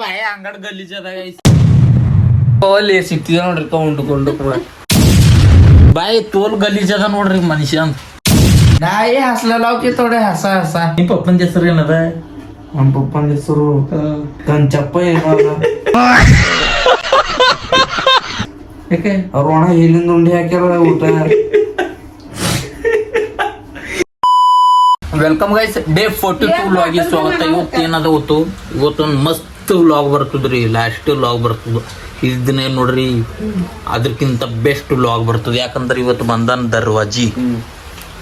ಬಾಯ ಅಂಗಡಿ ಗಲೀಜದಾಗ ಅಲ್ಲಿ ಸಿಕ್ತಿದ ನೋಡ್ರಿ ಉಂಡುಕೊಂಡು ಬಾಯಿ ತೋಲ್ ಗಲೀಜದ ನೋಡ್ರಿ ಮನುಷ್ಯ ಅಂತ ನಾಯಿ ಹಸ್ಲಕ್ಕೆ ಥೋಡೆ ಹಸ ಹಸ ನಿಮ್ ಪಪ್ಪನ ಹೆಸರು ಏನದ? ನಮ್ಮ ಪಪ್ಪನ ಹೆಸರು ಕಂಚಪ್ಪ ಏನದ ಯಾಕೆ ಅವ್ರ ಒಣ ಇಲ್ಲಿಂದ ಉಂಡಿ ಹಾಕ್ಯಾರ ಊಟ. ವೆಲ್ಕಮ್ ಗೈಸ್, ಡೇ 42 ವ್ಲಾಗ್ ಗೆ ಸ್ವಾಗತ. ಇವತ್ತೇನದ ಇವತ್ತೊಂದು ಮಸ್ತ್ ವ್ಲಾಗ್ ಬರ್ತದ್ರಿ. ಲಾಸ್ಟ್ ವ್ಲಾಗ್ ಬರ್ತದ ಇದನ್ನ ನೋಡ್ರಿ, ಅದಕ್ಕಿಂತ ಬೆಸ್ಟ್ ವ್ಲಾಗ್ ಬರ್ತದ. ಯಾಕಂದ್ರೆ ಇವತ್ತು ಬಂದನ್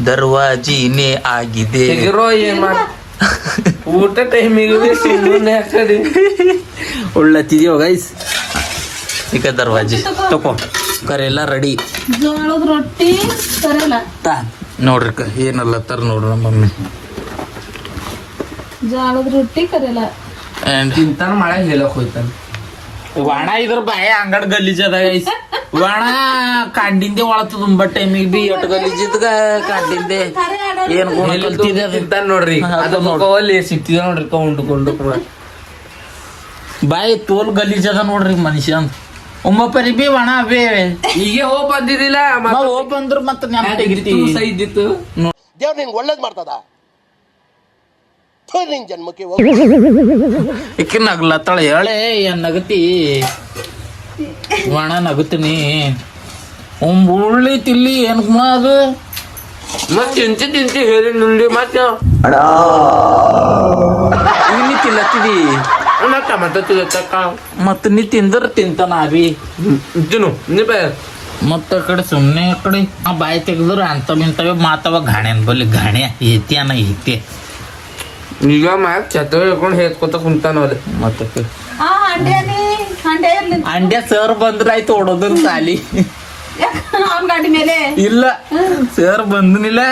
ದರ್ವಾಜಿನೇ ಆಗಿದೆ. ಊಟ ಟೈಮಿಗೆ ಸುಮ್ಮನೆ ಹಾಕಡಿ ಒಳ್ಳತಿದ್ಯೋ ಗೈಸ್. ಈಗ ದರ್ವಾಜಿ ತಕೋ ಕರೆಲ್ಲ ರೆಡಿ. ಜೋಳದ ರೊಟ್ಟಿ ಕರೆಲ್ಲ ನೋಡ್ರಿ ಏನಲ್ಲ ತರ ನೋಡ್ರಿ ನಮ್ಮ ಮಮ್ಮಿ. ಜೋಳದ ರೊಟ್ಟಿ ಕರೆಲ್ಲ ತಿಂತಾನ ಮಳೆ ಹೇಳಕ್ ಹೋಯ್ತಾನ. ಒಣ ಇದ್ರ ಬಾಯ ಅಂಗಡಿ ಗಲೀಜದ ಗೈಸ್. ಒಣ ಕಾಂಡಿಂದೆ ಒಳತ ತುಂಬ ಟೈಮಿಗೆ ಬಿ ಎಟ್ ಗಲೀಜಿದ್ಗ ಕಾಂಡಿಂದೆ ಏನ್ ಕಲ್ತಿದೆ ತಿಂತಾನ ನೋಡ್ರಿ. ಅಲ್ಲಿ ಸಿಕ್ತಿದ ನೋಡ್ರಿ ಉಂಡುಕೊಂಡು ಬಾಯಿ ತೋಲ್ ಗಲೀಜದ ನೋಡ್ರಿ ಮನುಷ್ಯ ಅಂತ. ಒಮ್ಮಪ್ಪರಿ ಬಿ ಒಣ ಬೇ ಈಗ ಹೋಗ್ ಬಂದಿದ್ದಿಲ್ಲ ಹೋಗ್ ಬಂದ್ರ ಮತ್ತ ನೆನಪಿಗಿತ್ತು ಇದ್ದಿತ್ತು. ದೇವ್ರ ನಿಂಗೆ ಒಳ್ಳೇದ್ ಮಾಡ್ತದ ನಿನ್ ಜನ್ಮಕ್ಕೆ ಇಕ್ಕಿ ನಗ್ಲತ್ತಾಳ ಹೇಳೆ ಏನ್ ನಗತಿ ಒಣ ನಗತೀನಿ. ಉಳ್ಳಿ ತಿಲ್ಲಿ ಏನ್ ಅದು ಮತ್ ತಿಂತಿ ಹೇಳಿ ನುಂಡಿ ಮತ್ತೆ ನೀ ತಿಲ್ಲತ್ತಿದಿ ಟಮಾಟೋ ತಿಳಕ್ಕ ಮತ್ತ ನೀ ತಿಂದ್ರ ತಿಂತಾನ ಅವಿ ತಿನ್ನು ನೀ ಬೇ. ಮತ್ತ ಕಡೆ ಸುಮ್ನೆ ಕಡೆ ಆ ಬಾಯಿ ತೆಗೆದ್ರ ಅಂತವಿಂತವೇ ಮಾತವ ಘಾಣ್ಯನ್ ಬಲ್ಲಿ ಘಾಣ್ಯ ಏತಿಯನ ಏತಿ. ಈಗ ಮ್ಯಾಕ್ ಛತ್ರ ಹಿಡ್ಕೊಂಡು ಹೇತ್ಕೊತ ಕುಂತಾನ ಅಲ್ಲಿ. ಮತ್ತ ಅಂಡೆ ಸರ್ ಬಂದ್ರ ಆಯ್ತು ಓಡೋದ್ರ ಸಾಲಿ ಅವನ್ ಗಾಡಿ ಮೇಲೆ ಇಲ್ಲ ಸರ್ ಬಂದನಿಲ್ಲ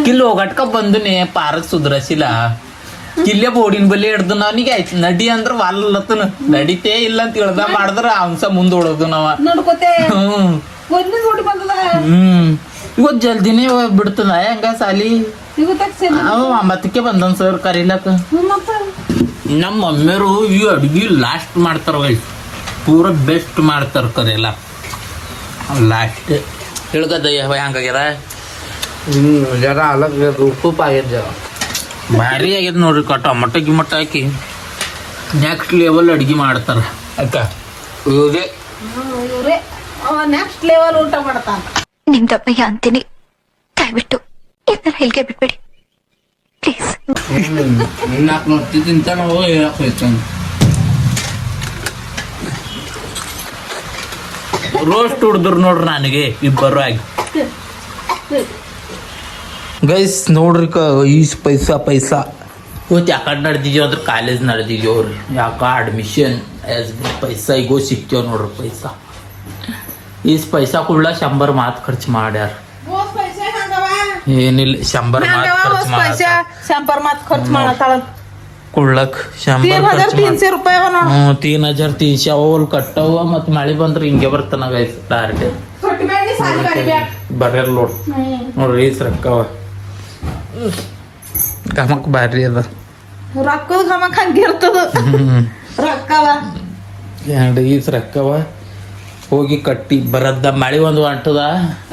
ಕಿಲ್ ಹೋಗಟ್ಕ ಬಂದನಿ ಪಾರಕ್ ಸುಧಾರಿಸಿಲ್ಲ. ಕಿಲ್ಲೆ ಬೋಡಿನ ಬಲ್ಲಿ ಹಿಡ್ದು ಅವನಿಗೆ ಆಯ್ತು ನಡಿ ಅಂದ್ರ ವಾಲತ್ತನ ನಡಿತೇ ಇಲ್ಲ ಅಂತ ಹೇಳ್ದ ಮಾಡಿದ್ರ ಅವನ್ಸ ಮುಂದ್ ಓಡೋದು ನಾವ. ನೋಡ್ಕೋತೆ ನೋಡಿ ಬಂದದ ಇವತ್ ಜಲ್ದಿನೇ ಬಿಡ್ತದ ಹೆಂಗ ಸಾಲಿ. ಅವ 9ಕ್ಕೆ ಬಂದನ್ ಸರ್ ಕರೀಲಕ್ಕ. ನಮ್ಮ ಮಮ್ಮಿಯರು ಈ ಅಡ್ಗಿ ಲಾಸ್ಟ್ ಮಾಡ್ತಾರ ವೈಸ್, ಪೂರ ಬೆಸ್ಟ್ ಮಾಡ್ತಾರ ಕರೆಲ್ಲ ಲಾಸ್ಟ್. ಹೇಳ್ಗದಯ್ಯ ಹೆಂಗಾಗ್ಯದ ಜರ ಅಲಗ್ ಉಪ್ಪು ಆಗ್ಯದ ಜರ ಭಾರಿ ಆಗ್ಯದ ನೋಡ್ರಿ. ಟೊಮಟೊ ಗಿಮಟ ಹಾಕಿ ನೆಕ್ಸ್ಟ್ ಲೆವೆಲ್ ಅಡ್ಗಿ ಮಾಡ್ತಾರ ಅಕ್ಕ. ಇವ್ರೆ ನೆಕ್ಸ್ಟ್ ಲೆವೆಲ್ ಊಟ ಮಾಡ್ತಾನ. ನಿಮ್ದಪ್ಪಯ್ಯ ಅಂತೀನಿ, ದಯವಿಟ್ಟು ಇದನ್ನ ಹೇಳಿಕೆ ಬಿಟ್ಬೇಡಿ ಪ್ಲೀಸ್. ನಾಲ್ಕು ನೋಡ್ತಿ ತಿಂತಾನ ಹೇಳಕ್ ಹೋಯ್ತಾನ. ರೋಸ್ಟ್ ಹೊಡೆದ್ರು ನೋಡ್ರಿ ನನಗೆ ಇಬ್ಬರು ಆಗಿ. ಗೈಸ್ ನೋಡ್ರಿ ಈಸ್ ಪೈಸಾ ಇವತ್ತು ಯಾಕಡೆ ನಡೆದಿದ್ಯೋ ಅಂದ್ರೆ ಕಾಲೇಜ್ ನಡೆದಿದ್ಯೋ ಅವ್ರಿ. ಯಾಕ ಅಡ್ಮಿಷನ್ ಪೈಸಾ ಈಗೋ ಸಿಕ್ತೇವ್ ನೋಡ್ರಿ. ಪೈಸಾ ಕುಳ್ಳ 100 ಮಾತು ಖರ್ಚು ಮಾಡ್ಯಾರ. ಏನಿಲ್ಲ 100 ಮಾತು ಖರ್ಚು ಮಾಡ್ಯಾರ. 100 ಮಾತು ಖರ್ಚು ಮಾಡತ್ತಾಳ. ಕುಳ್ಳಕ್ 100 ರೂಪಾಯಿ 3300 ಅವಲ್ ಕಟ್ಟವ. ಮತ್ ಮಳೆ ಬಂದ್ರೆ ಹಿಂಗೆ ಬರ್ತಾನ ಗೈಸ್ ಡೈರೆಕ್ಟ್ ಬರ್ಯಾರ ನೋಡ್ರಿ ಈಸ್ ರೊಕ್ಕವ ಗಮಕ್ ಬಾರಿ ಅದ. ರೊಕ್ಕದ ಗಮಕ್ ಹಂಗಿರ್ತದ ರೊಕ್ಕವ ಎರಡು ಈಸ್ ರೊಕ್ಕವ ಹೋಗಿ ಕಟ್ಟಿ ಬರದ್ದ. ಮಳೆ ಒಂದು ಅಂಟದ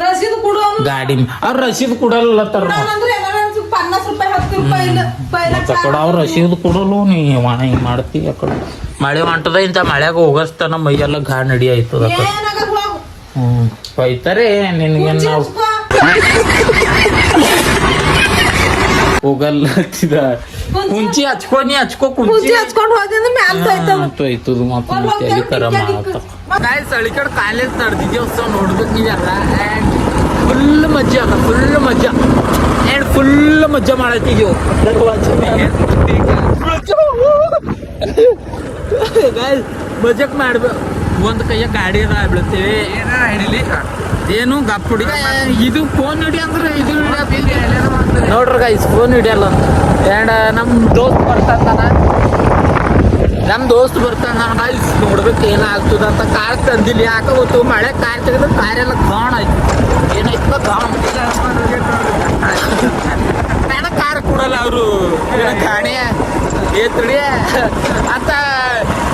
ರಸೀದ್ ಕೊಡು ಗಾಡಿ ಅವ್ರ ರಸೀದ್ ಕೊಡಲ್ಲ ತರ 50 ರೂಪಾಯಿ 10 ರೂಪಾಯಿ ಕೊಡ. ಅವ್ರ ರಸೀದ್ ಕೊಡಲು ನೀ ವಾಣ ಹಿಂಗ್ ಮಾಡ್ತಿ. ಅಕಡೆ ಮಳೆ ಹೊಂಟದ ಇಂತ ಮಳ್ಯಾಗ ಹೋಗಸ್ತಾನ ಮೈಯೆಲ್ಲ ಗಾಡ್ ನಡಿ ಆಯ್ತದ. ಹೋಯ್ತಾರೆ ನಿನ್ಗೆ ನಾವು ಹೋಗಲ್ಲ ಕುಂಚಿ ಹಚ್ಕೊ ನೀ ಹಚ್ಕೊ ಕುಂಚಿ ಹಚ್ಕೊಂಡು ಹೋದ್ರೆ ಮ್ಯಾಲ ತೊಯ್ತದ ಮತ್ತೆ ಕರ ಮಾಡತ್ತ. ಸಳಿಕಡೆ ಕಾಲೇಜ್ ನಡೆದಿದ್ಯೋ ನೋಡ್ಬೇಕು ನೀವೆಲ್ಲ. ಫುಲ್ ಮಜ್ಜಾ ಅದ, ಫುಲ್ ಮಜ್ಜಾ ಅಂಡ್ ಫುಲ್ ಮಜ್ಜಾ ಮಾಡತ್ತಿದ್ಯೋ. ಮಜಕ್ ಮಾಡ್ಬೇಕು. ಒಂದ್ ಕೈಯ ಗಾಡಿ ಅದ ಬೀಳ್ತೇವೆ ಹಿಡಿಲಿ ಏನು ಗಪ್ ಹುಡುಗ ಇದು ಫೋನ್ ಹಿಡಿ ಅಂದ್ರೆ ಇದು ನೋಡ್ರಿ ಗೈಸ್ ಫೋನ್ ಹಿಡಿಯಲ್ಲ ಅಂತ. ಅಂಡ್ ನಮ್ ದೋಸ್ತ್ ಬರ್ತಾನ ಗೈಸ್ ನೋಡ್ಬೇಕು ಏನಾಗ್ತದ ಅಂತ. ಕಾರ್ ತಂದಿಲ್ಲ ಯಾಕೆ ಗೊತ್ತು, ಮಳೆ ಕಾರ್ ತೆಗೆದ್ರೆ ಕಾರೆಲ್ಲ ಗಾಣ ಆಯ್ತು. ಏನಾಯ್ತು ಗಾಣ ಕಾರ್ ಕೊಡಲ್ಲ ಅವರು ಗಾಣಿ ಏತ್ರಿ ಅಂತ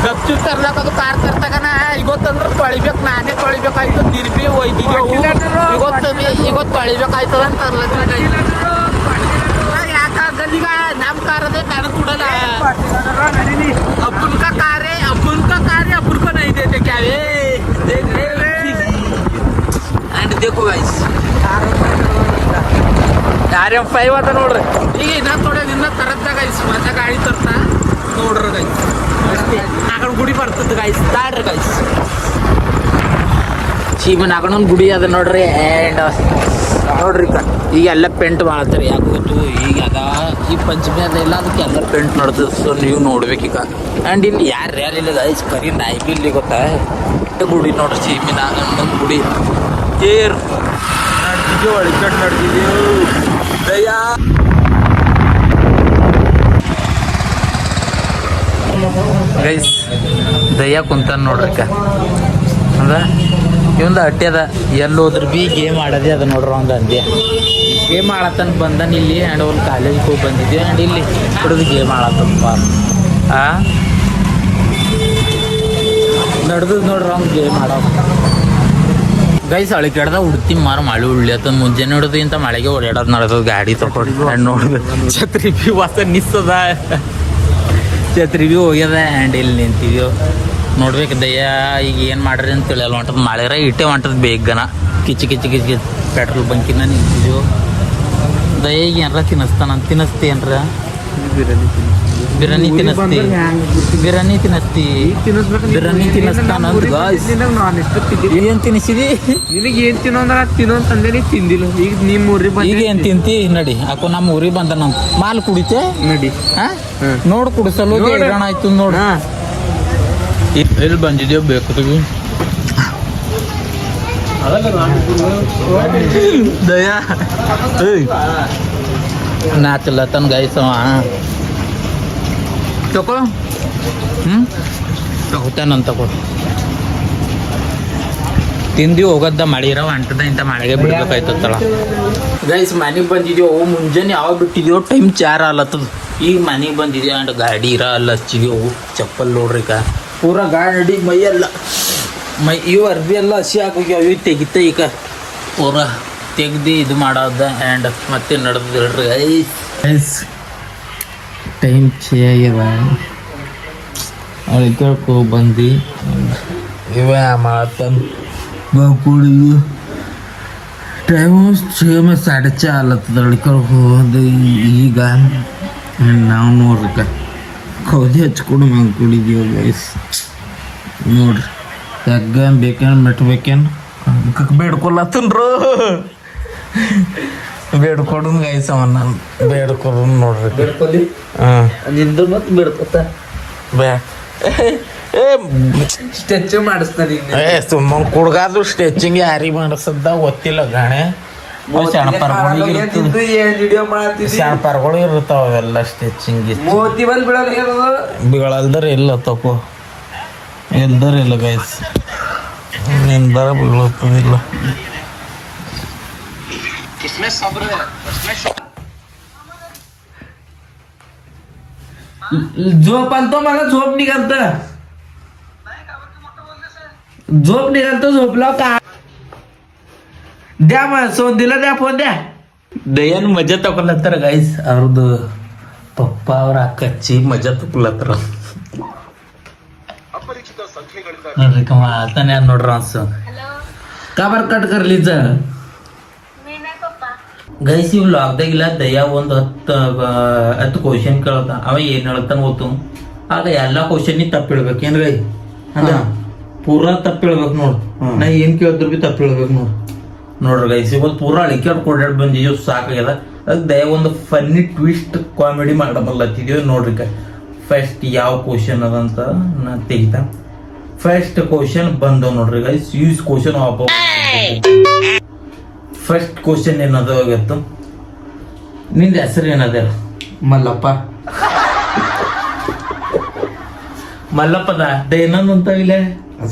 ಗಪ್ಚು ತರ್ಲಾಕ ಅದು ಕಾರ್ ತರ್ತಕನ ಇವತ್ತಂದ್ರೆ ತೊಳಿಬೇಕು ನಾನೇ ತೊಳಿಬೇಕಾಯ್ತು ತಿರ್ಬಿ ಒಯ್ದಿದ್ದೆವು ಇವತ್ತು ತೊಳಿಬೇಕಾಯ್ತದ ಅಂತ ಯಾಕಾಗಲ್ಲೀಗ ನಮ್ಮ ಕಾರದೇ ನಾನು ಕೊಡಲ್ಲ ಅಪ್ಪನ ಕಾರೇ ಅಪ್ಪನ नहीं देते क्या वे देख एंड देखो गाइस RM5 ಅದ ನೋಡ್ರಿ ಈಗ ಇನ್ನ ತೊಡೆದಿಂದ ತರದ್ದ ಗೈಸ್ ಮತ್ತೆ ಗಾಡಿ ತರ್ತಾ ನೋಡ್ರಿ ಗೈಸ್ ಅಷ್ಟೇ ನಾಗಣ ಗುಡಿ ಬರ್ತದ ಗೈಸ್ ತಾಡ್ರಿ ಗೈಸ್ ಈಗ ನಾಗಣ್ಣನ ಗುಡಿ ಅದ ನೋಡ್ರಿ ಆ್ಯಂಡ್ ನೋಡ್ರಿ ಈಗ ಎಲ್ಲ ಪೇಂಟ್ ಮಾಡ್ತಾರೆ ಯಾಕೆ ಗೊತ್ತು ಈಗ ಅದ ಈ ಪಂಚಮಿ ಅದೆಲ್ಲ ಅದಕ್ಕೆ ಎಲ್ಲ ಪೇಂಟ್ ನೋಡ್ತದೆ ಸೊ ನೀವು ನೋಡ್ಬೇಕೀಗ ಆ್ಯಂಡ್ ಇಲ್ಲಿ ಯಾರಿಲ್ಲ ಗೈಸ್ ಕರಿ ನಾಯಿ ಬಿ ಇಲ್ಲಿ ಗೊತ್ತಾ ಗುಡಿ ನೋಡ್ರಿ ಸೀಮಿ ನಾಗಣ್ಣನ ಗುಡಿ ಏರ್ ನಡೆದಿದ್ದೀವಿ ಒಳಗಡೆ ನಡೆದಿದ್ದೀವಿ ದಯಾ ಗೈಸ್ ದಯ್ಯ ಕುಂತಾನ ನೋಡ್ರಿಕ ಅದ ಇವಂದ ಅಟ್ಟೆ ಅದ ಎಲ್ಲಿ ಹೋದ್ರೆ ಭೀ ಗೇಮ್ ಆಡೋದೇ ಅದ ನೋಡ್ರಿ ಒಂದು ಅಂದೆ ಗೇಮ್ ಆಡತನ ಬಂದನ್ ಇಲ್ಲಿ ಆ್ಯಂಡ್ ಒಂದು ಕಾಲೇಜ್ಗೆ ಹೋಗಿ ಬಂದಿದ್ವಿ ಆ್ಯಂಡ್ ಇಲ್ಲಿ ಹುಡುಗ ಗೇಮ್ ಆಡತ್ತಪ್ಪ ನಡ್ದದ್ ನೋಡ್ರಿ ಅವ್ನು ಗೇಮ್ ಆಡೋ ಗೈಸ್ ಅಳಿಕೆಡ್ದ ಉಡ್ತಿ ಮಳೆ ಉಳ್ಳಿಯತ್ತಂದು ಮುಂಜಾನೆ ಹಿಡಿದು ಇಂಥ ಮಳೆಗೆ ಓಡಾಡೋದು ನಡೆದದ ಗಾಡಿ ತಗೊಂಡು ಆ್ಯಂಡ್ ನೋಡಿದೆ ಛತ್ರಿ ಭೀ ವಾಸ ನಿಸ್ತದ ಛತ್ರಿ ಭೀ ಹೋಗ್ಯದ ಆ್ಯಂಡ್ ಇಲ್ಲಿ ನಿಂತಿದ್ಯೋ ನೋಡ್ಬೇಕು ದಯ್ಯ ಈಗ ಏನು ಮಾಡ್ರಿ ಅಂತ ತಿಳಿಯಲ್ಲ ಹೊಂಟದ ಮಳೆರ ಇಟ್ಟೆ ಹೊಂಟದ ಬೇಗನ ಕಿಚ್ಚಿ ಪೆಟ್ರೋಲ್ ಬಂಕಿನ ನಿಂತಿದ್ಯೋ ದಯ್ಯ ಈಗ ಏನಾರ ತಿನ್ನಿಸ್ತಾನ ತಿನ್ನಿಸ್ತಿ ಏನ್ರ ಬಿರಿಯಾನಿ ತಿನ್ನಿಸ್ತಿ ತಿನ್ನಿಸ್ತಾನ ಏನು ತಿನ್ನಿಸಿದಿ ನಿನಗೆ ಏನು ತಿನ್ನೋ ಅಂದ್ರೆ ತಿನ್ನೋ ಅಂತಂದೆ ನೀ ತಿಂದಿಲ್ಲ ಈಗ ನಿಮ್ಮ ಊರಿಗೆ ಈಗ ಏನು ತಿಂತಿ ನಡಿ ಅಕ್ಕೋ ನಮ್ಮ ಊರಿಗೆ ಬಂದ ನಾವು ಮಾಲ್ ಕುಡಿತೆ ನಡಿ ನೋಡು ಕುಡಿಸಲು ಹೇಳೋಣ ಆಯ್ತು ನೋಡ ಎಲ್ಲಿ ಬಂದಿದ್ದೇವು ಬೇಕು ದಯಾ ನಾಚಲತನ್ ಗೈಸವ ತಗೋ ತಗೋತಾನಂತ ತಗೋ ತಿಂದಿ ಹೋಗದ್ದ ಮಳಿರ ಅಂಟದ ಇಂಥ ಮಳೆಗೆ ಬಿಡ್ಬೇಕಾಯ್ತಲ್ಲ ಗೈಸ್ ಮನೆಗೆ ಬಂದಿದ್ದೀವಿ ಮುಂಜಾನೆ ಯಾವಾಗ ಬಿಟ್ಟಿದ್ದೀವೋ ಟೈಮ್ 4 ಆಲತ್ತದ ಈಗ ಮನೆಗೆ ಬಂದಿದ್ದೀವಿ ಅಂಡ್ ಗಾಡಿ ಅಲ್ಲ ಹಚ್ಚಿದೆವು ಚಪ್ಪಲ್ ನೋಡ್ರಿಕ ಪೂರ ಗಾಡಿ ಮೈಯೆಲ್ಲ ಇವು ಅರ್ಬಿ ಎಲ್ಲ ಹಸಿ ಹಾಕೋಗ್ಯಾವ ಇವು ತೆಗಿತ ಈಗ ಪೂರ ತೆಗ್ದು ಇದು ಮಾಡೋದ ಆ್ಯಂಡ್ ಮತ್ತೆ ನಡೆದ್ರಿ ಗೈಸ್ ಟೈಮ್ ಆಗ್ಯದ ಅಳಿಕೋ ಬಂದು ಇವ ಮಾಡತ್ತನ್ ಕುಡಿದು ಟೈಮ್ 6:30 ಆಲತ್ತದ ಅಳಿಕೊ ಹೋದ ಈಗ ನಾವು ನೋಡ್ರಿಕ ಕೌದಿ ಹಚ್ಕೊಂಡು ಮಂಗೆ ಕುಡಿದೀವಿ ಗೈಸ್ ನೋಡ್ರಿ ಯಾಕ ಬೇಕೇನು ಮೆಟ್ಬೇಕೇನು ಬೇಡ್ಕೊಲ್ಲತ್ತನ್ರು ಬೇಡ್ಕೊಡು ಗೈಸ್ ಅವನ್ನ ಬೇಡ್ಕೊಡು ನೋಡ್ರಿ ಬೇಡ್ಕೊಲಿ ಹಾಂ ನಿಂದು ಮತ್ತೆ ಬೇಡ್ಕೊತ ಸ್ಟೆಚ್ ಮಾಡಿಸ್ತಾರೆ ಈಗ ಸುಮ್ಮನೆ ಕುಡ್ಗಾದ್ರು ಸ್ಟೆಚಿಂಗ್ ಯಾರಿಗೆ ಮಾಡಿಸದ ಗೊತ್ತಿಲ್ಲ ಗಾಣೆ ಸಣ್ಣಪರ್ಗಳು ಇರ್ತಾವ ಅವೆಲ್ಲ ಸ್ಟೆಚಿಂಗ್ ಬೀಳಲ್ದರ ಇಲ್ಲ ತಗೋ ಎಲ್ದರ ಇಲ್ಲ ಗೈಸ್ ನಿಂದರ ಬೀಳತ್ತದಿಲ್ಲ झोप आणतो मला झोप निघालत झोपला का द्या मग सोंदीला द्या फोन द्या ದಯ್ಯನ್ ಮಜಾ ತಗೊಳತ್ತಾರ ಗೈಸ್ ಅವ್ರದ್ದು ಪಪ್ಪ ಅವ್ರ ಅಕ್ಕಚ್ಚಿ ಮಜಾ ತಗೊಳತ್ತಾರ ನೋಡ್ರಿ ಕಮ್ಮ ಆತಾನೆ ನೋಡ್ರ ಅನ್ಸ का बर कट करलीच ಗೈಸ್ ಇವ್ ಲಾಕ್ದಾಗಿಲ್ಲ ದಯ್ಯ ಒಂದು 10 ಕ್ವಶನ್ ಕೇಳತ್ತ ಅವ ಏನ್ ಹೇಳ್ತಾನ ಗೊತ್ತು ಆಗ ಎಲ್ಲಾ ಕ್ವಶನ್ ತಪ್ಪ ಹೇಳ್ಬೇಕು ಏನ್ ಗೈ ಅದ ಪೂರಾ ತಪ್ಪ ಹೇಳ್ಬೇಕು ನೋಡ್ ನಾ ಏನ್ ಕೇಳಿದ್ರು ಬಿ ತಪ್ಪ ಹೇಳ್ಬೇಕು ನೋಡ್ರಿ ಗೈಸ್ ಇವತ್ತು ಪೂರಾ ಅಳಿಕೆ ಕೊಡಾಡ್ ಬಂದಿದ್ದೀವಿ ಸಾಕಾಗ್ಯದ ಅದಕ್ಕೆ ದಯ ಒಂದು ಫನ್ನಿ ಟ್ವಿಸ್ಟ್ ಕಾಮಿಡಿ ಮಾಡಬಲ್ಲತ್ತಿದ್ದೀವಿ ನೋಡ್ರಿ ಫಸ್ಟ್ ಯಾವ ಕ್ವಶನ್ ಅದಂತ ನಾ ತೆಗಿತ ಫಸ್ಟ್ ಕ್ವಶನ್ ಬಂದವ್ ನೋಡ್ರಿ guys use question first question ಏನದ ಹೋಗತ್ತು ನಿಂದ ಹೆಸರು ಏನದ मल्लप्पा ಮಲ್ಲಪ್ಪದ ಏನಂತ ಅಂತಾವಿಲ್ಲ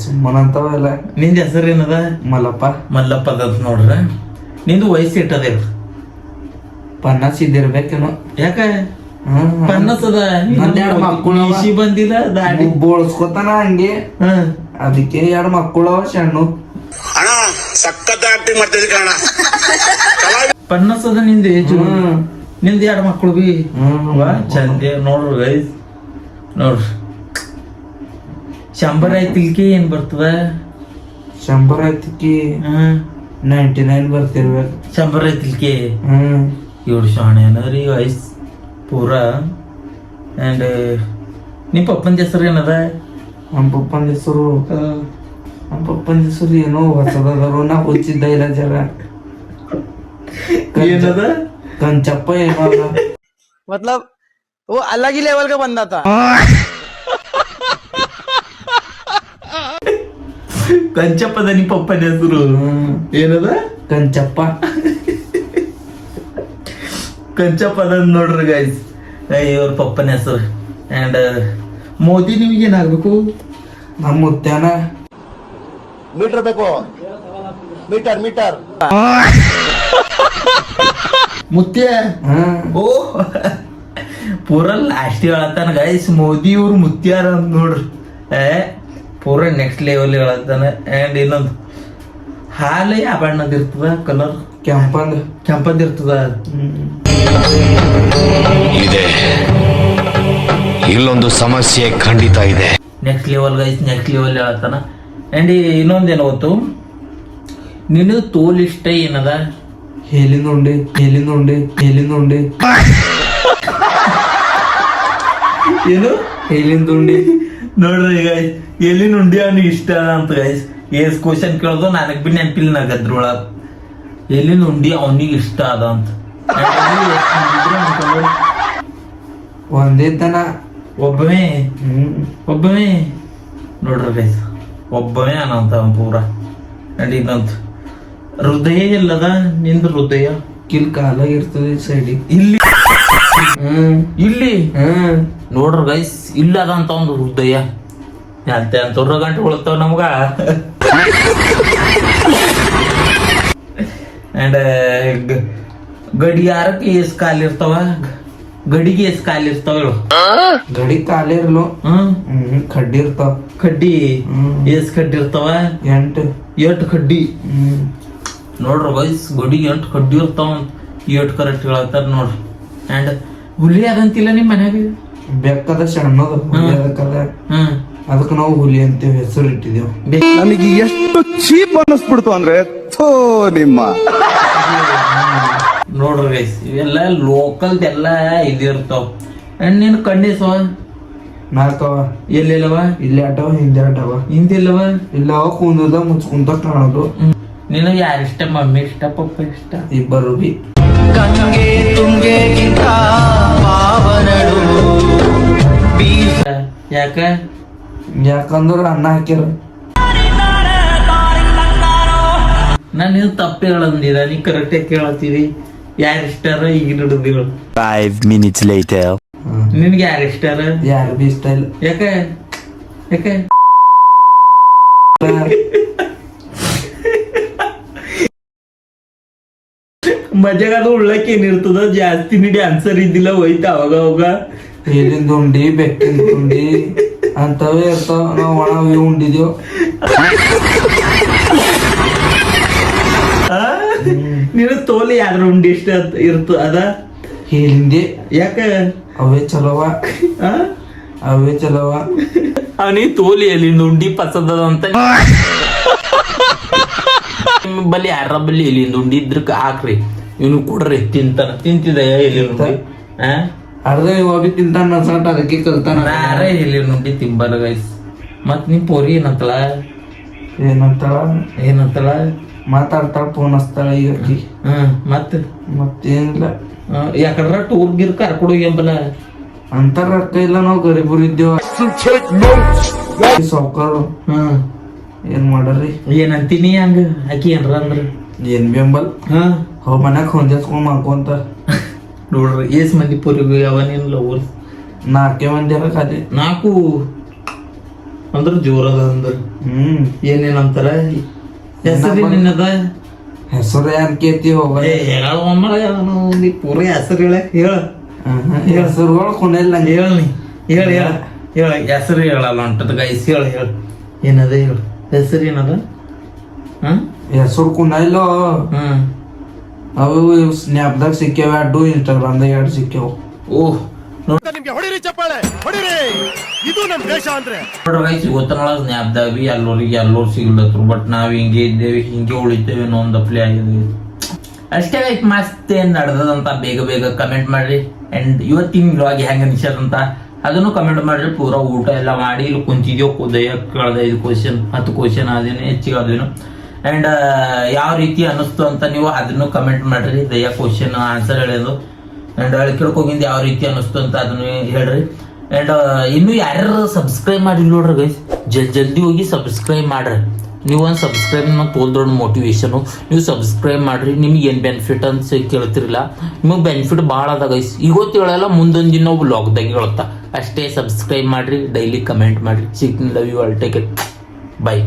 ಸುಮ್ಮನಂತವಲ್ಲ ನಿಂದ ಹೆಸರು ಏನದ ಮಲ್ಲಪ್ಪದ ಅಂತ ನೋಡ್ರ ನಿಂದು ವಯಸ್ಸು ಇಟ್ಟದ 50 ಇದ್ದಿರ್ಬೇಕೇನೋ ಯಾಕೆ ಪನ್ನಸದ ನಂದ್ ಎರಡ್ ಮಕ್ಕಳು ಅವ. ಮೀಸಿ ಬಂದಿಲ್ಲ ದಾಡಿ ಬೋಳ್ಸ್ಕೊತಾನ ಹಂಗೆ ಅದಕ್ಕೆ 2 ಮಕ್ಕಳು ಸಣ್ಣ ಅಣ್ಣ ಸಖತ್ ಆಕ್ಟಿಂಗ್ ಮಾಡ್ತಿದ್ದೆ ಕಣ. ಪನ್ನಸದ ನಿಂದ ಏಜು ನಿಂದ 2 ಮಕ್ಕಳು ಬಿ ವಾ ಚಂದ ನೋಡ್ರಿ ಗೈಸ್ ನೋಡ್ರಿ 100 ಐತಿಲ್ಕಿ ಏನ್ ಬರ್ತದ 100 ಐತಿಕಿ 99 ಬರ್ತಿರ್ಬೇಕು 100 ಐತಿಲ್ಕಿ ಇವ್ರು ಶಾಣೆ ಏನದ್ರಿ ಗೈಸ್ ಪೂರ ಅಂಡ್ ನಿಮ್ ಪಪ್ಪನ ಹೆಸರು ಏನದ ನಮ್ಮ ಪಪ್ಪನ ಹೆಸರು ಏನೋ ಹೊಸದವರು ನಾ ಹುಚ್ಚಿದ್ದ ಇಲ್ಲ ಜರ ಏನದ ಕಂಚಪ್ಪ ಏನೋ ಅದ. मतलब वो अलग ही लेवल का बंदा था। ಕಂಚಪ್ಪದ ನಿಮ್ ಪಪ್ಪನ ಹೆಸರು ಏನದ ಕಂಚಪ್ಪ ಕಂಚಪ್ಪದ ನೋಡ್ರಿ ಗೈಸ್ ಇವ್ರ ಪಪ್ಪನ ಹೆಸರು ಅಂಡ್ ಮೋದಿ ನಿಮ್ಗೆ ಏನಾಗ್ಬೇಕು ನಮ್ಮ ಮುತ್ಯಾನ ಮೀಟರ್ ಬೇಕು ಮೀಟರ್ ಮೀಟರ್ ಮುತ್ಯ ಓ ಪೂರ ಲಾಸ್ಟ್ ಹೇಳತ್ತಾನ ಗೈಸ್ ಮೋದಿ ಇವ್ರು ಮುತ್ಯಾರ ಅಂತ ನೋಡ್ರಿ ಪೂರ ನೆಕ್ಸ್ಟ್ ಲೆವೆಲ್ ಹೇಳತ್ತಾನ ಅಂಡ್ ಇನ್ನೊಂದು ಹಾಲು ಯಾವ ಬಣ್ಣದ ಇರ್ತದ ಕಲರ್ ಕೆಂಪಂದ ಇರ್ತದ ಇದೆ ಇಲ್ಲೊಂದು ಸಮಸ್ಯೆ ಖಂಡಿತ ಇದೆ. Next level guys next level ಹೇಳತ್ತಾನ ಅಂಡ್ ಇನ್ನೊಂದೇನು ಗೊತ್ತು ನಿನಗೆ ತೋಲ್ ಇಷ್ಟ ಏನದ ಹೇಲಿಂದ ಉಂಡೆ ಏನು ಹೇಲಿಂದ ಉಂಡೆ ನೋಡ್ರಿ ಗೈಸ್ ಎಲ್ಲಿನ ಉಂಡಿ ಅವ್ನಿಗೆ ಇಷ್ಟ ಅಂತ ಗೈಸ್ ಏಸ್ ಕ್ವಶನ್ ಕೇಳೋದು ನನಗ್ ಬಿ ನೆನಪಿಲ್ಲ ನಗದ್ರೊಳಗ ಎಲ್ಲಿನ ಉಂಡಿ ಅವನಿಗೆ ಇಷ್ಟ ಅದ ಅಂತ ಒಂದೇ ತನ ಒಬ್ಬನೇ ನೋಡ್ರಿ ಗೈಸ್ ಒಬ್ಬನೇ ಅನಂತ ಅವ್ನ್ ಪೂರ ಅಂಡ್ ಇನ್ನೊಂದು ಹೃದಯ ಎಲ್ಲದ ನಿಂದ ಹೃದಯ ಕಿಲ್ ಕಾಲಾಗ ಇರ್ತದೆ ಸೈಡಿಗೆ ಇಲ್ಲಿ ನೋಡ್ರಿ ಗೈಸ್ ಇಲ್ಲ ಅದಂತ ಒಂದು ಹೃದಯ ಅಂತವ್ರ ಗಂಟೆ ಉಳ್ತಾವ ನಮ್ಗ ಅಂಡ್ ಗಡಿಯಾರಕ್ಕೆ ಎಸ್ ಕಾಲಿರ್ತಾವ ಗಡಿಗೆ ಎಸ್ ಕಾಲಿರ್ತಾವ ಹೇಳು ಗಡಿ ಕಾಲಿರ್ಲು ಕಡ್ಡಿ ಇರ್ತಾವ ಕಡ್ಡಿ ಎಸ್ ಕಡ್ಡಿ ಇರ್ತಾವ 8 ಕಡ್ಡಿ ನೋಡ್ರಿ ಗೈಸ್ ಗಡಿಗೆ 8 ಕಡ್ಡಿ ಇರ್ತಾವ 8 ಕರೆಕ್ಟ್ ಹೇಳತ್ತಾರ ನೋಡ್ರಿ ಅಂಡ್ ಹುಲಿ ಅದಂತಿಲ್ಲ ನಿಮ್ ಮನ್ಯಾಗ ಬೆಕ್ಕದ ಸಣ್ಣದ ಹುಲಿ ಅದಕ್ಕದ ಅದಕ್ಕೆ ನಾವು ಹುಲಿ ಅಂತೇವೆ ಹೆಸರು ಇಟ್ಟಿದ್ದೇವೆ ನನಗೆ ಎಷ್ಟು ಚೀಪ್ ಅನ್ನಿಸ್ಬಿಡ್ತು ಅಂದ್ರೆ ಥೋ ನಿಮ್ಮ ನೋಡ್ರಿ ಗೈಸ್ ಇವೆಲ್ಲ ಲೋಕಲ್ದ ಎಲ್ಲ ಇದಿರ್ತಾವ ಅಂಡ್ ನೀನ್ ಕಣ್ಣಿಸವ ನಾಲ್ಕವ ಎಲ್ಲೆಲ್ಲವ ಇಲ್ಲಿ ಆಟವ ಹಿಂದೆ ಆಟವ ಹಿಂದಿಲ್ಲವ ಇಲ್ಲವ ಕುಂದದ ಮುಚ್ಕೊಂತ ಕಾಣೋದು ನಿನಗೆ ಯಾರಿಷ್ಟ ಮಮ್ಮಿ ಇಷ್ಟ ಪಪ್ಪ ಇಷ್ಟ ಇಬ್ಬರು ಬಿ ಯಾಕ ಯಾಕಂದ್ರ ಅನ್ನ ಹಾಕ್ಯಾರ ನಾನು ಇದು ತಪ್ಪು ಹೇಳಂದಿರ ನೀ ಕರೆಕ್ಟ್ ಕೇಳತ್ತೀವಿ ಯಾರು ಇಷ್ಟಾರ ಈಗ ಹಿಡಿದಿಳು 5 minutes later. ನಿನ್ಗೆ ಯಾರು ಇಷ್ಟಾರ ಯಾರು ಬಿ ಇಷ್ಟ ಇಲ್ಲ ಯಾಕೆ ಮಜಾಗ ಉಳ್ಳಕ್ಕೆ ಏನಿರ್ತದ ಜಾಸ್ತಿ ನಿಡಿ ಆನ್ಸರ್ ಇದ್ದಿಲ್ಲ ಹೋಯ್ತ ಅವಾಗ ಹೇಲಿಂದ ಉಂಡಿ ಬೆಕ್ಕಿಂದ ಉಂಡಿ ಅಂತವೇ ಇರ್ತಾವ ನಾವು ಒಣವಿ ಉಂಡಿದೇವ್ ನೀನು ತೋಲಿ ಯಾರ ಉಂಡಿ ಇಷ್ಟ ಇರ್ತ ಅದ ಹೇಲಿಂದೆ ಯಾಕ ಅವೇ ಚಲೋವ ಅವನಿಗೆ ತೋಲಿ ಎಲ್ಲಿಂದ ಉಂಡಿ ಪಸದ ಅಂತ ಬಲ್ಲಿ ಯಾರ ಬಲ್ಲಿ ಎಲ್ಲಿಂದ ಉಂಡಿ ಇದ್ರ ಹಾಕ್ರಿ ಇವನು ಕೊಡ್ರಿ ತಿಂತಿದ ಎಲ್ಲಿ ಉಂಡಿ ಅರ್ಧ ಇವ ಬಿ ತಿಂತಾನ ಸಾಟ್ ಅದಕ್ಕೆ ಕಲ್ತಾನ ನಾರೇ ಎಲ್ಲಿ ಉಂಡಿ ತಿಂಬಲ್ಲ ಗೈಸ್ ಮತ್ ನಿಮ್ ಪೋರಿ ಏನಂತಾಳ ಮಾತಾಡ್ತಾಳ ಫೋನ್ ಹಚ್ತಾಳ ಈಗ ಅಕ್ಕಿ ಮತ್ತೇನಿಲ್ಲ ಯಾಕಂದ್ರ ಟೂರ್ ಗಿರ್ ಕರ್ಕೊಂಡು ಹೋಗ್ಯಂಬಲ್ಲ ಅಂತಾರ ರೊಕ್ಕ ಇಲ್ಲ ನಾವು ಗರೀಬರು ಇದ್ದೇವ ಸಾವ್ಕಾರು ಏನ್ ಮಾಡರಿ ಏನಂತೀನಿ ಹಂಗ ಆಕಿ ಏನ್ರ ಅಂದ್ರ ಏನ್ ಬೆಂಬಲ್ ಅವ್ ಮನ್ಯಾಗ ಹೊಂದಿಸ್ಕೊಂಡ್ ಮಾಡ್ಕೊಂತ ನೋಡ್ರಿ ಏಸ್ ಮಂದಿ ಪೋರಿಗೂ ಯಾವನೇನ್ ಲವರ್ಸ್ 4 ಮಂದಿ ಅಲ್ಲ ಖಾಲಿ 4 ಅಂದ್ರ ಜೋರದ ಅಂದ್ರ ಏನೇನಂತಾರ ಹೆಸರು ನಿನ್ನದ ಹೆಸರು ಏನ್ ಕೇತಿ ಹೋಗ ಒಮ್ಮಳ ಪೂರ ಹೆಸರು ಹೇಳ ಹೆಸರುಗಳು ಕುಣಿಲ್ಲ ನಂಗೆ. ಹೇಳಿ ಹೇಳ ಹೆಸರು ಹೇಳಲ್ಲ ಹೊಂಟದ ಗೈಸ್. ಹೇಳ ಏನದ ಹೇಳು ಹೆಸರು ಏನದ? ಹೆಸರು ಕುಣಿಲ್ಲ. ಅವು ಸ್ನ್ಯಾಪ್ದಾಗ ಸಿಕ್ಕ್ಯಾವ 2, ಇನ್ಸ್ಟಾಗ್ರಾಮ್ದಾಗ 2 ಸಿಕ್ಕ್ಯಾವ. ಓಹ್ ನಿಮ್ಗೆ ಹೊಡಿರಿ ಚಪ್ಪಾಳೆ ಹೊಡಿರಿ, ಇದು ನಮ್ ದೇಶ ಅಂದ್ರೆ. ನೋಡ್ರಿ ಗೈಸ್, ಇವತ್ತನೊಳಗ ಸ್ನ್ಯಾಪ್ದಾಗ ಬಿ ಎಲ್ಲೋರು ಸಿಗ್ಲತ್ರು. ಬಟ್ ನಾವ್ ಹಿಂಗೆ ಇದ್ದೇವೆ, ಹಿಂಗೆ ಉಳಿತೇವೆ ಅನ್ನೋ ಒಂದು ಅಪ್ಲೈ ಆಗಿದೆ ಅಷ್ಟೇ ಗೈಸ್. ಮಸ್ತ್ ಏನ್ ನಡೆದಂತ ಬೇಗ ಕಮೆಂಟ್ ಮಾಡ್ರಿ. ಅಂಡ್ ಇವತ್ತಿನ ವ್ಲಾಗ್ ಹೆಂಗ ಅನಿಸದಂತ ಅದನ್ನು ಕಮೆಂಟ್ ಮಾಡ್ರಿ. ಪೂರಾ ಊಟ ಎಲ್ಲ ಮಾಡಿ ಇಲ್ಲಿ ಕುಂತಿದ್ಯೋ ದಯ ಕಳೆದ 10 ಕ್ವಶನ್ ಆದೇನು ಹೆಚ್ಚಿಗೆ ಆದೇನು. ಅಂಡ್ ಯಾವ ರೀತಿ ಅನಿಸ್ತು ಅಂತ ನೀವು ಅದನ್ನು ಕಮೆಂಟ್ ಮಾಡ್ರಿ. ದಯ ಕ್ವಶನ್ ಆನ್ಸರ್ ಹೇಳೋದು ಅಂಡ್ ಕೇಳಕ್ ಹೋಗಿಂದ ಯಾವ ರೀತಿ ಅನಿಸ್ತು ಅಂತ ಅದನ್ನು ಹೇಳ್ರಿ. ಅಂಡ್ ಇನ್ನು ಯಾರ್ಯಾರು ಸಬ್ಸ್ಕ್ರೈಬ್ ಮಾಡಿ ನೋಡ್ರಿ ಗೈಸ್, ಜಲ್ದಿ ಹೋಗಿ ಸಬ್ಸ್ಕ್ರೈಬ್ ಮಾಡ್ರಿ. ನೀವು ಒಂದು ಸಬ್ಸ್ಕ್ರೈಬ್ ತೋಲ್ ಮೋಟಿವೇಶನ್. ನೀವು ಸಬ್ಸ್ಕ್ರೈಬ್ ಮಾಡ್ರಿ. ನಿಮ್ಗೆ ಏನ್ ಬೆನಿಫಿಟ್ ಅಂತ ಕೇಳ್ತಿರಲ್ಲ, ನಿಮಗೆ ಬೆನಿಫಿಟ್ ಭಾಳ ಅದ ಗೈಸ್. ಇವತ್ತು ಹೇಳಲ್ಲ, ಮುಂದೊಂದು ದಿನ ವ್ಲಾಗ್ದಾಗ ಹೇಳುತ್ತಾ. ಅಷ್ಟೇ ಸಬ್ಸ್ಕ್ರೈಬ್ ಮಾಡ್ರಿ, ಡೈಲಿ ಕಮೆಂಟ್ ಮಾಡ್ರಿ. Love you all, take it, by.